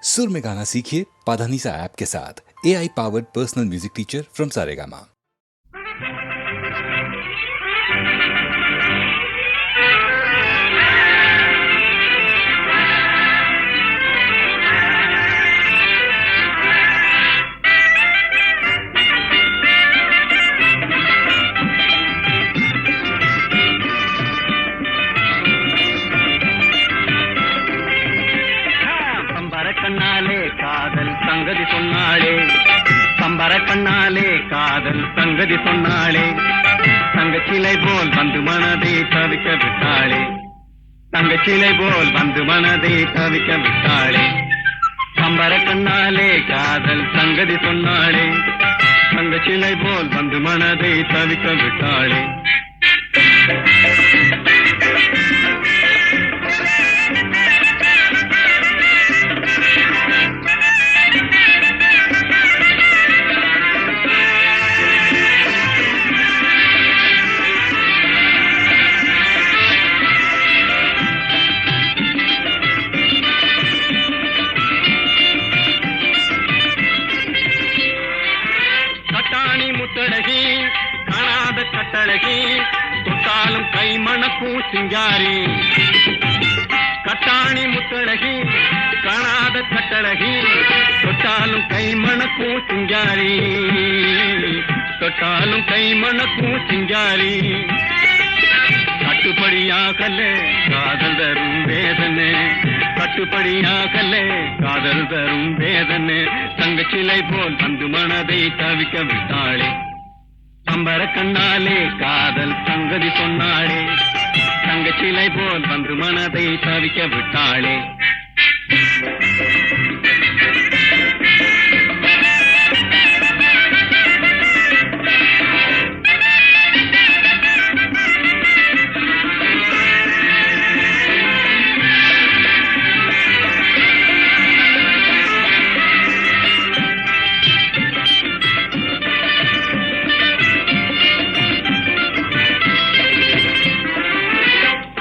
सुर में गाना सीखिए पाधानीसा ऐप के साथ। AI powered personal music teacher from Saregama. கண்ணாலே காதல் சங்கதி சொன்னாளே, பம்பர கண்ணாலே காதல் சங்கதி சொன்னாளே, தங்கச்சிலை போல் வந்து மனதை தவிக்க விட்டாளே, தங்கச்சிலை போல் வந்து மனதை தவிக்க விட்டாளே, பம்பர கண்ணாலே காதல் சங்கதி சொன்னாளே, தங்கச்சிலை போல் வந்து மனதை தவிக்க விட்டாளே. முத்தழகி காணாத கட்டழகி தொட்டாலும் கை மணக்கும் சிங்காரி, கட்டாணி முத்தழகி காணாத கட்டழகி தொட்டாலும் கை மணக்கும் சிங்காரி, தொட்டாலும் கை மணக்கும் சிங்காரி, கட்டுப்படியாகலே காதல் தரும் வேதனை, கட்டுப்படியாகலே காதல் தரும் வேதனை, தங்கச்சிலை போல் வந்து மனதை தவிக்க விட்டாளே, பம்பர கண்ணாலே காதல் சங்கதி சொன்னாளே, தங்கச்சிலை போல் வந்து மனதை தவிக்க விட்டாளே.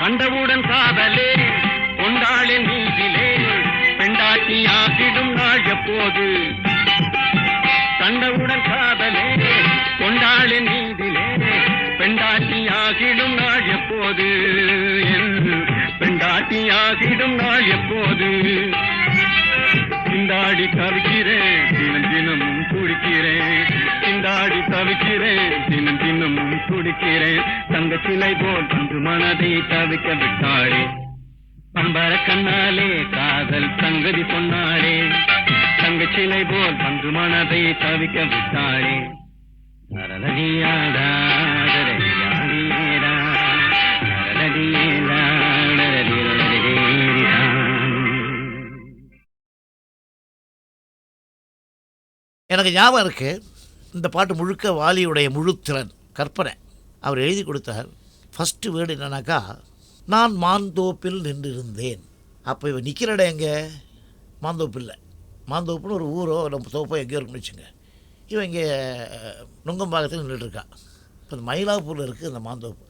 கண்டவுடன் காதலே கொண்டாளே நீதிலே பெண்டாட்டியாகிடும் நாள் எப்போது, கண்டவுடன் காதலே கொண்டாளே நீதிலே பெண்டாட்டியாகிடும் நாள் எப்போது, பெண்டாட்டியாகிடும் நாள் எப்போது, திண்டாடி தவிக்கிறேன் தினம் தினமும் குடிக்கிறேன், திண்டாடி தவிக்கிறேன் தினம் தினமும் குடிக்கிறேன், தங்கச்சிலை போல் வந்து மனதை தவிக்க விட்டாளே, பம்பர கண்ணாலே காதல் சங்கதி சொன்னாளே, தங்கச்சிலை போல் வந்து மனதை தவிக்க விட்டாளே. நரலடியாடா நரலடியாடா நரலடியாடா நரலடியாடா. எனக்கு ஞாபகம் இருக்குது, இந்த பாட்டு முழுக்க வாலியுடைய முழுத்திறன் கற்பனை. அவர் எழுதி கொடுத்தார். ஃபஸ்ட்டு வேர்டு என்னன்னாக்கா, நான் மாந்தோப்பில் நின்றிருந்தேன். அப்போ இவன் நிற்கிற இடம் எங்கே? மாந்தோப்பில்லை. மாந்தோப்புன்னு ஒரு ஊரோ நம்ம தோப்போ எங்கேயோ இருக்குன்னு வச்சுங்க. இவன் இங்கே நுங்கம்பாக்கத்தில் நின்றுட்டுருக்கான். இப்போ இந்த மயிலாப்பூரில் இருக்குது இந்த மாந்தோப்பு.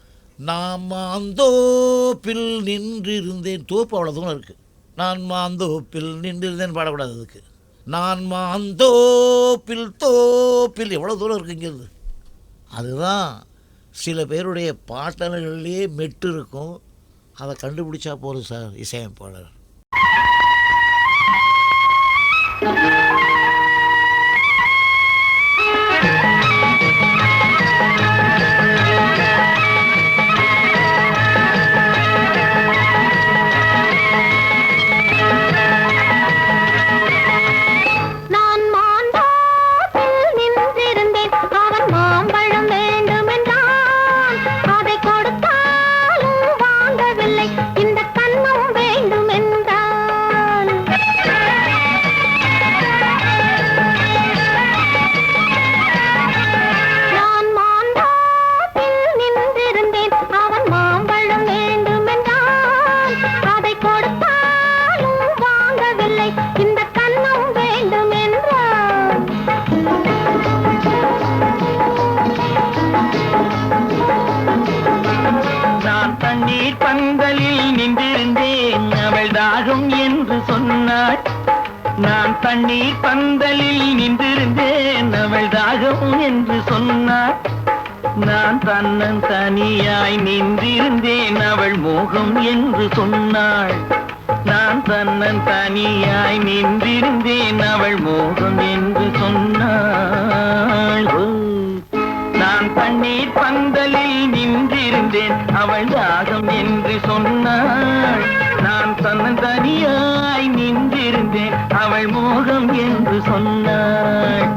நான் மாந்தோப்பில் நின்றிருந்தேன். தோப்பு அவ்வளோ தூரம் இருக்குது. நான் மாந்தோப்பில் நின்றிருந்தேன் பாடக்கூடாது. அதுக்கு நான் மாந்தோப்பில் தோப்பில் எவ்வளோ தூரம் இருக்குது இங்கேருந்து. அதுதான் சில பேருடைய பாட்டல்கள்லேயே மெட்டு இருக்கும். அதை கண்டுபிடிச்சா போதும் சார் இசையமைப்பாளர். இந்த கண்ணம் வேண்டும் என்றான். நான் தண்ணீர் பந்தலில் நின்றிருந்தேன் அவள் தாகம் என்று சொன்னாள். நான் தன்னன் தனியாய் நின்றிருந்தேன் அவள் மோகம் என்று சொன்னாள். நான் தன்னன் தனியாய் நின்றிருந்தேன் அவள் மோகம் என்று சொன்னாள். நான் தண்ணீர் பந்தலில் நின்றிருந்தேன் அவள் தாகம் என்று சொன்னாள். நான் தன்னன் தனியாய் நின்றிருந்தேன் அவள் மோகம் என்று சொன்னாள்.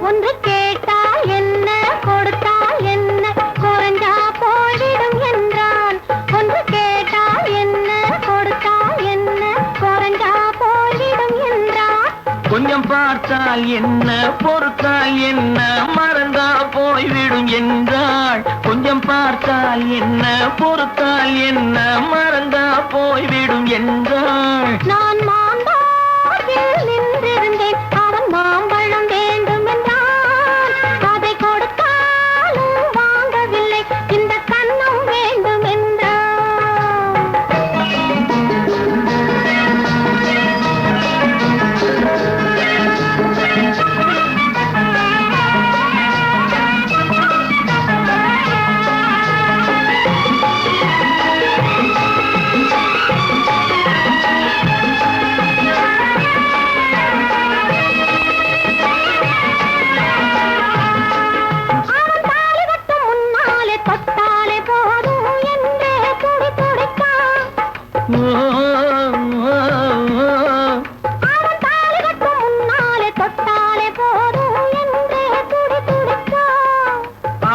ஒன்று கேட்டால் என்ன கொடுத்தால் என்ன குறைஞ்சா போய்விடும் என்றான். ஒன்று கேட்டால் என்ன கொடுத்தால் என்ன குறைஞ்சா போய்விடும் என்றான். கொஞ்சம் பார்த்தால் என்ன பொறுத்தால் என்ன மறந்தா போய்விடும் என்றாள். கொஞ்சம் பார்த்தால் என்ன பொறுத்தால் என்ன மறந்தா போய்விடும் என்றாள். நான் மாம்பழத்தில் நின்றிருந்தேன் அவன் மாம்பழம் வேண்டும் என்றான். அதை கொடுத்தாலும் வாங்கவில்லை இந்த கன்னம் வேண்டும் என்றான்.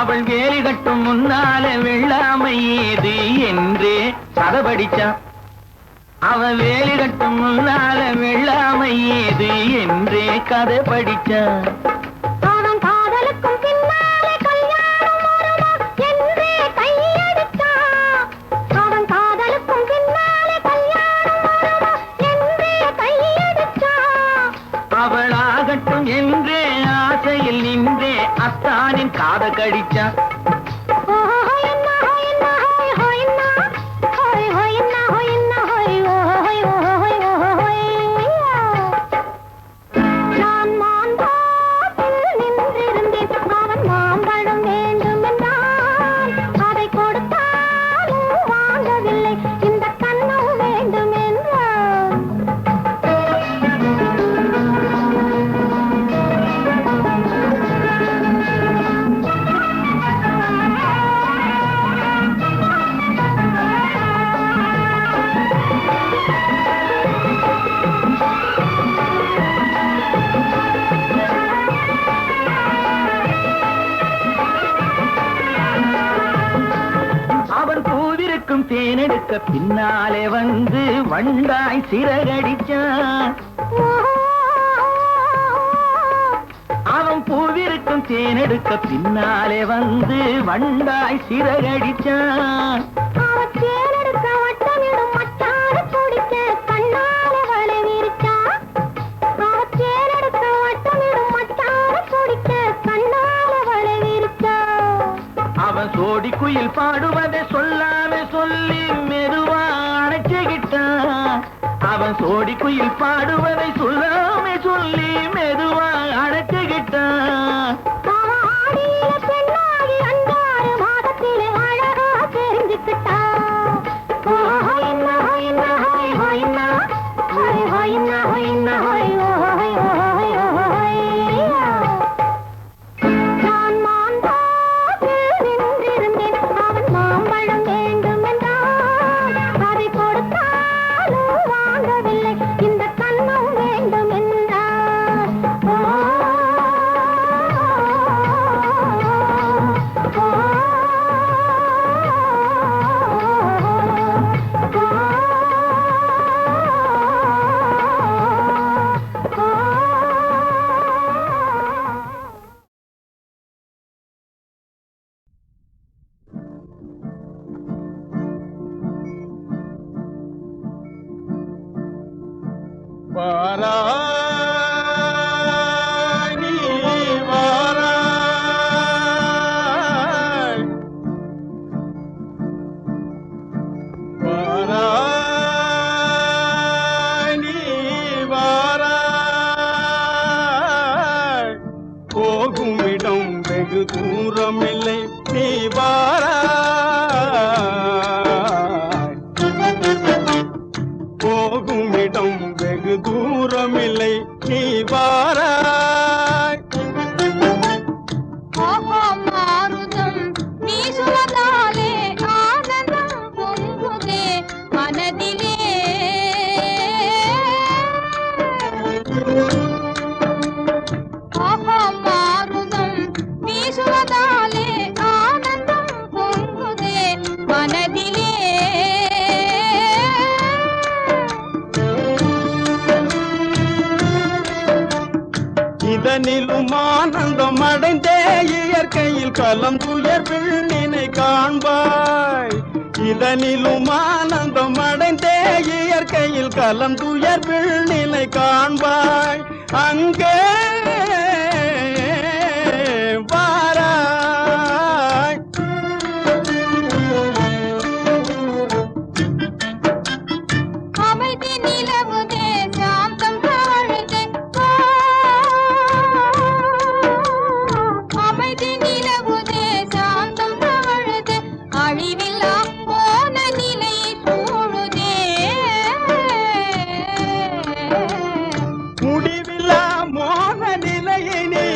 அவள் வேலி கட்டும் முன்னால வெள்ளாமை ஏது என்றே கதை படிச்சான். அவள் வேலி கட்டும் முன்னால வெள்ளாமை ஏது என்றே கதை படிச்சான். அவன் காதலுக்கும் பின்னாலே கல்யாணம் வருமா என்றே கையடித்தான். அவன் காதலுக்கும் பின்னாலே கல்யாணம் வருமா என்றே கையடித்தான். அவளாகட்டும் என்றே ஆசையில் நின்றே அத்தானின் காத கடிச்சான். நான் மாம்பழத்தில் நின்றிருந்தேன் அவன் மாம்பழம் வேண்டும் என்றான். அதை கொடுத்தாலும் வாங்கவில்லை இந்த கன்னம் வேண்டும் என்றான். அவன் பூவிருக்கும் தேனெடுக்க பின்னாலே வந்து வண்டாய் சிறகடிச்சான். அவன் பூவிருக்கும் தேனெடுக்க பின்னாலே வந்து வண்டாய் சிறகடிச்சான். அவன் தேனெடுக்க வட்டமிடும் மட்டாடு பிடிக்க கண்ணாலே வலை விரிச்சான். அவன் தேனெடுக்க வட்டமிடும் மட்டாடு பிடிக்க கண்ணாலே வலை விரிச்சான். அவன் சோடி குயில் பாடுவதை சொல்லாம சொல்லி மெதுவா அணைச்சுக்கிட்டான். அவன் சோடி குயில் பாடுவதை சொல்லாம சொல்லி மெதுவா அணைச்சுக்கிட்டான். அவன் ஆடியில பெண்ணாகி 6 மாதத்திலே அழகா தெரிஞ்சுக்கிட்டான். நான் மாம்பழத்தில் நின்றிருந்தேன் அவன் மாம்பழம் வேண்டும் என்றான். அதை கொடுத்தாலும் வாங்கவில்லை இந்த கன்னம் வேண்டும் என்றான். வாராய். ஓஹோ மாருதம் வீசுவதாலே ஆனந்தம் பொங்குதே மனதிலே. ஓஹோ மாருதம் வீசுவதாலே ஆனந்தம் பொங்குதே மனதிலே. இதனிலும் ஆனந்தம் அடைந்தே இயற்கையில் கலம் துயர் விண்ணினை காண்பாய். இதனிலும் ஆனந்தம் அடைந்தே இயற்கையில் கலம் துயர் விண்ணினை காண்பாய். அங்கே வாராய். அமைதி நிலவுதே சாந்தம் தாழுதே. அமைதி நிலவுதே சாந்தம் தாழுதே. அழிவில்லா போன நிலை சூழுதே. முடிவில்லா மோன நிலையினி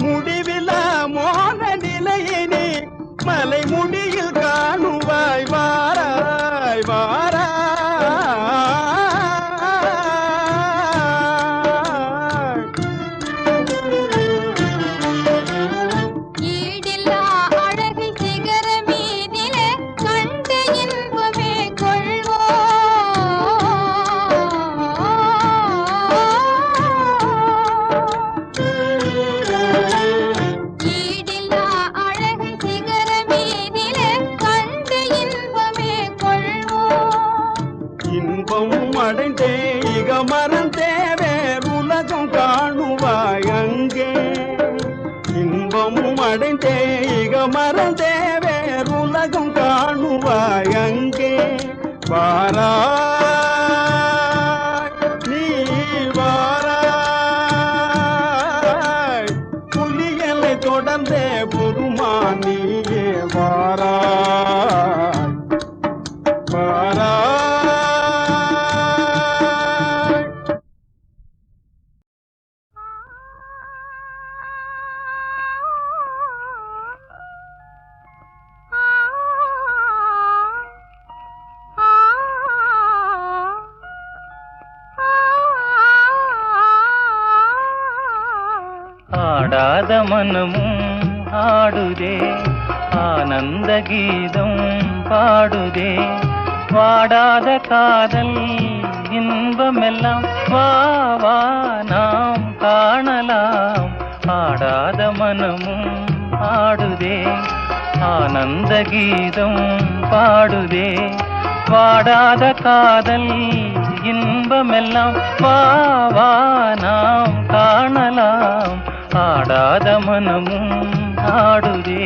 முடிவில்லா மோன நிலையினி மலை முடியில் காணுவாய். வாராய் வாராய். ஈடில்லா அழகு சிகர மீதிலே கண்டு இன்பமே கொள்வோம். ஈடில்லா அழகு சிகர மீதிலே கண்டு இன்பமே கொள்வோம். இன்பமும் அடைந்தே இக மறந்தே வேறுலகம் காணுவாய். அங்கே இன்பமும் அடைந்தே இக மறந்தே வேறுலகம் காணுவாய். அங்கே வாராய் நீ வாராய். புலியலை தொடர்ந்தே புதுமானியே வாராய் வாராய். ஆடாத மனமும் ஆடுதே ஆனந்த கீதம் பாடுதே. வாடாத காதல் இன்பமெல்லாம் வா வா நாம் காணலாம். ஆடாத மனமும் ஆடுதே ஆனந்த கீதம் பாடுதே. வாடாத காதல் இன்பமெல்லாம் வா வா நாம் காணலாம். ஆடாத மனமும் ஆடுதே.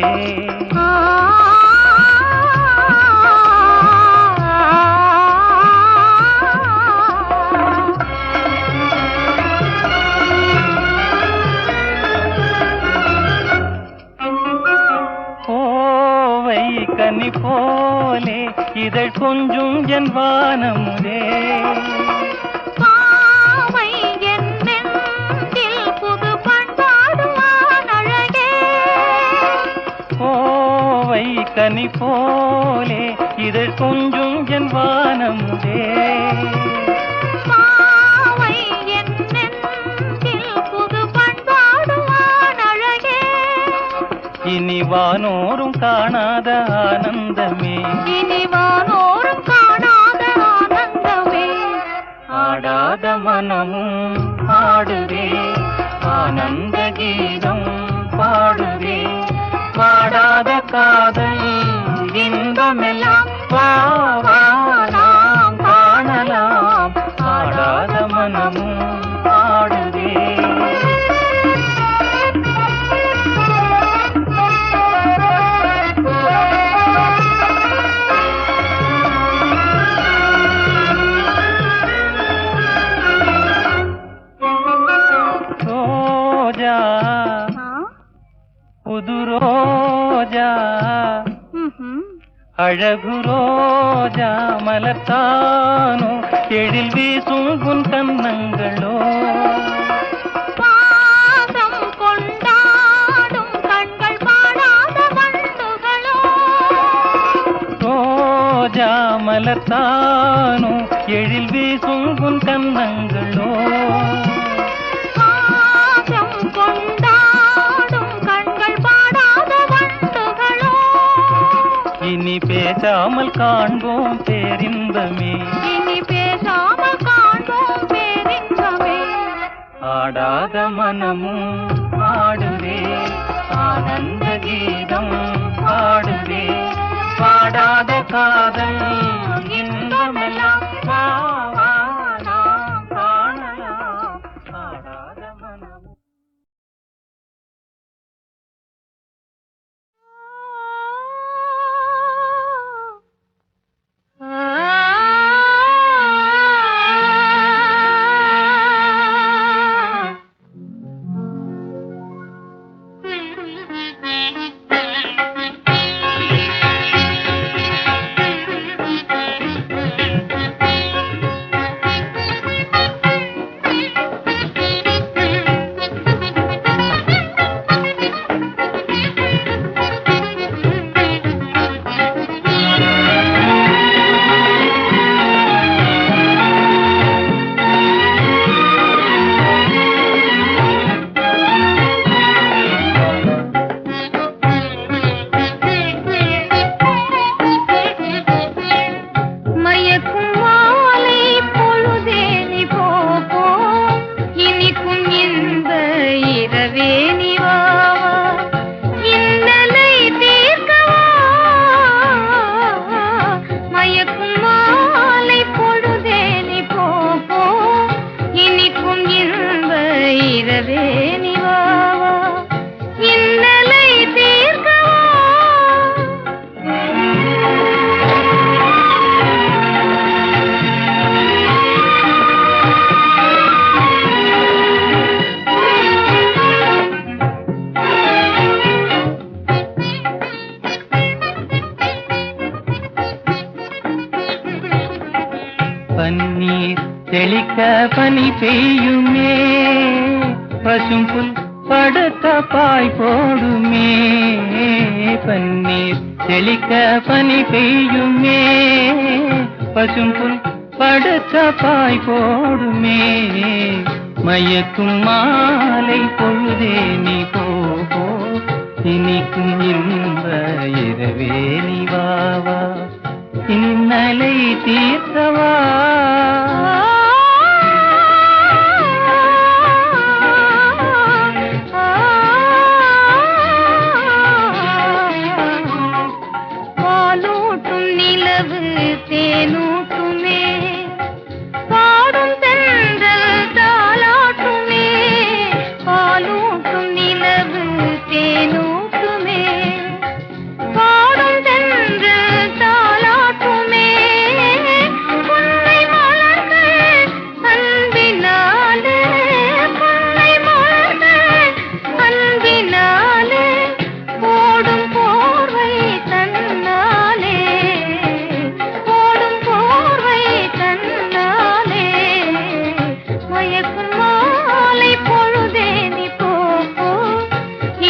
கோவை கனி போலே இதழ் கொஞ்சும் என் வானமுதே. பாவை என் நெஞ்சில் புது பண்பாடுவான் அழகே. கோவை கனி போலே இதழ் கொஞ்சும் என் வானமுதே. பாவை என் நெஞ்சில் புது பண்பாடுவான் அழகே. இனி வானோரும் காணாத ஆனந்தமே. இனி வானோரும் காணாத ஆனந்தமே. ஆடாத மனமும் ஆடுதே ஆனந்த கீதம் பாடுதே. வாடாத காதல் இன்பமெல்லாம் வா வா நாம் காணலாம். ஆடாத மனமும் ஆடுதே. ரோஜா புது ரோஜா அழகு ரோஜா மலர்த்தானோ எழில் வீசும் உன் கன்னங்களோ. மலர்த்தானோ எழில் வீசும் உன் கன்னங்களோ ஆகம் கொண்டாடும் கண்கள் பாடாத வண்டுகளோ இனி பேசாமல் காண்போம் பேரின்பமே இனி பேசாமல் காண்போம் பேரின்பமே ஆடாத மனமும் ஆடுவே ஆனந்த கீதம் பாடுவே பாடாத காதல் இன்பமெல்லாம் வா, வா, நாம் காணலாம் ஆடாத மனமும் பன்னீர் தெளிக்க பனி பெய்யுமே பசும் புல் படுத்த பாய் போடுமே பன்னீர் தெளிக்க பனி பெய்யுமே பசும் புல் படுத்த பாய் போடுமே மயக்கும் மாலை பொழுதே நீ போ இனிக்கும் இன்ப இரவே நீ வா இன்னலை தீர்த்தவா பாலூட்டும் நிலவு தேனூட்டுமே பாடும் தென்றல் தாலாட்டுமே பாலூட்டும் நிலவு தேனூட்டுமே பாடும் தென்றல் தாலாட்டுமே புன்னை மலர்கள் அன்பினாலே புன்னை மலர்கள் அன்பினாலே ஓடும் போர்வை தன்னாலே ஓடும் போர்வை தன்னாலே மயக்கும் மாலை பொழுதே நீ போ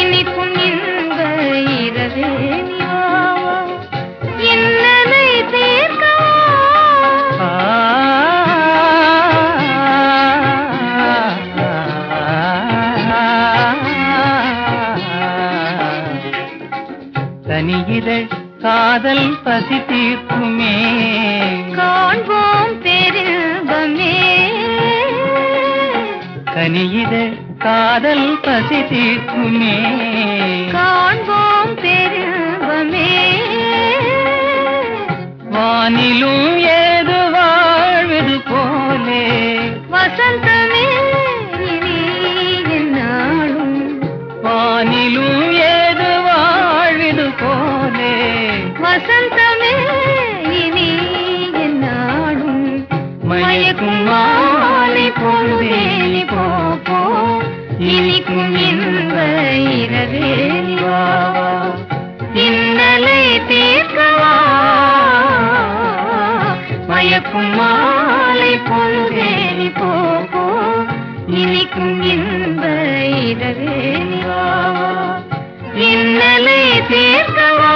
இனிக்கும் இன்ப இரவே நீ வா இன்னலை தீர்க்கவா தனியிதழ் காதல் பசி தீர்க்குமே காண்போம் பெரும்பமே தனியிதழ் காதல் பசி தீர்க்குமே காண்போம் பெரும்பமே வானிலும் ஏது வாழ்வது போலே வசந்தமே இனி என்னாலும் வானிலும் ஏது வாழ்வது போலே வசந்தமே இனி என்னாலும் மயக்கும் மாலை பொழுதே நீ போ இனிக்கும் இன்ப இரவே நீ வா இன்னலை தீர்க்கவா மயக்கும் மாலை பொழுதே நீ போ இனிக்கும் இன்ப இரவே நீ வா இன்னலை தீர்க்கவா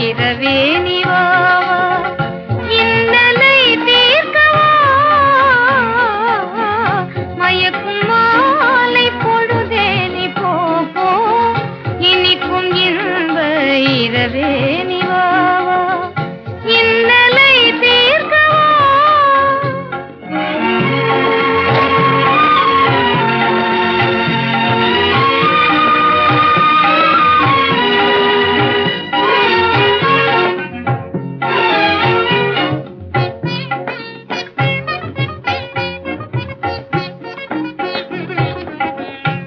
இரவே நிவா இன்னலை தீர்க்கவா மயக்கும் மாலை பொழுதே நீ போ இனிக்கும் இன்ப இரவே நிவா இன்னலை தீர்க்கவா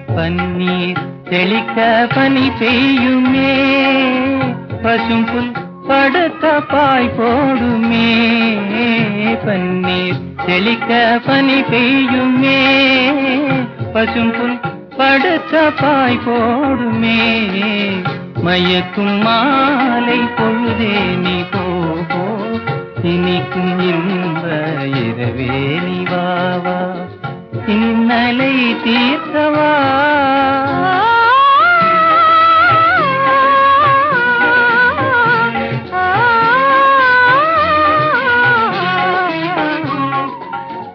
பன்னீர் தெளிக்க பனி பெய்யுமே பசும் புல் படுத்த பாய் போடுமே பன்னீர் தெளிக்க பனி பெய்யுமே பசும் புல் படுத்த பாய் போடுமே மயக்கும் மாலை பொழுதே நீ போ இனிக்கும் இன்ப இரவே நீ வா இன்னலை தீர்க்கவா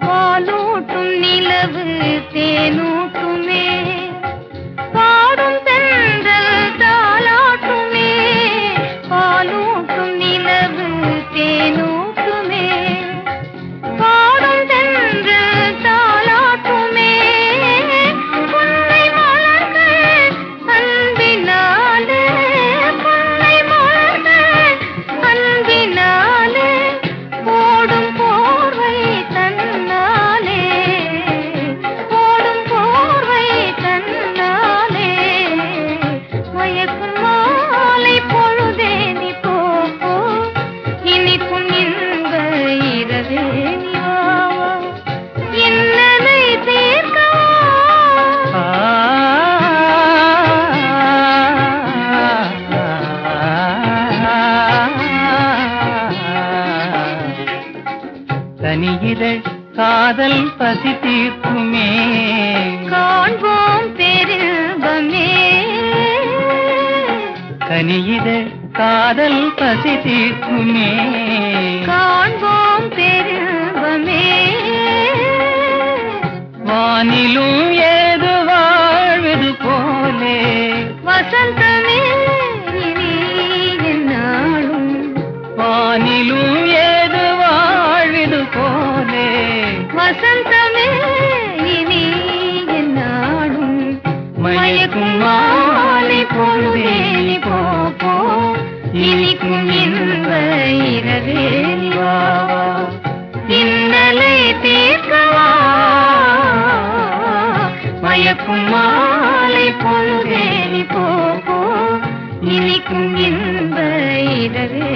பாலூட்டும் நிலவு தேனூட்டுமே பாடும் தென்றல் தாலாட்டுமே பாலூட்டும் நிலவு தேனூட்டுமே பாடும் தென்றல் தாலாட்டுமே புன்னை மலர்கள் அன்பினாலே புன்னை மலர்கள் அன்பினாலே போடும் போர்வை தன்னாலே போடும் போர்வை தன்னாலே மயக்கும் மாலை பொழுதே நீ போ இனிக்கும் இன்ப இரவே நீ வா இன்னலை தீர்க்கவா தனியிதழ் காதல் பசி தீர்க்குமே காண்போம் பெரும்பமே கனியிதழ் காதல் பசி தீர்க்குமே காண்போம் பெரும்பமே வானிலும் ஏது வாழ்வது போலே வசந்தமே இனி என்னாலும் வானிலும் ஏது வாழ்வது போலே வசந்தமே இனி என்னாலும் மயக்கும் மாலை பொழுதே நீ போ இனிக்கும் இன்ப இரவே நீ வா இன்னலை தீர்க்கவா மயக்கும் மாலை பொழுதே நீ போ இனிக்கும் இன்ப இரவே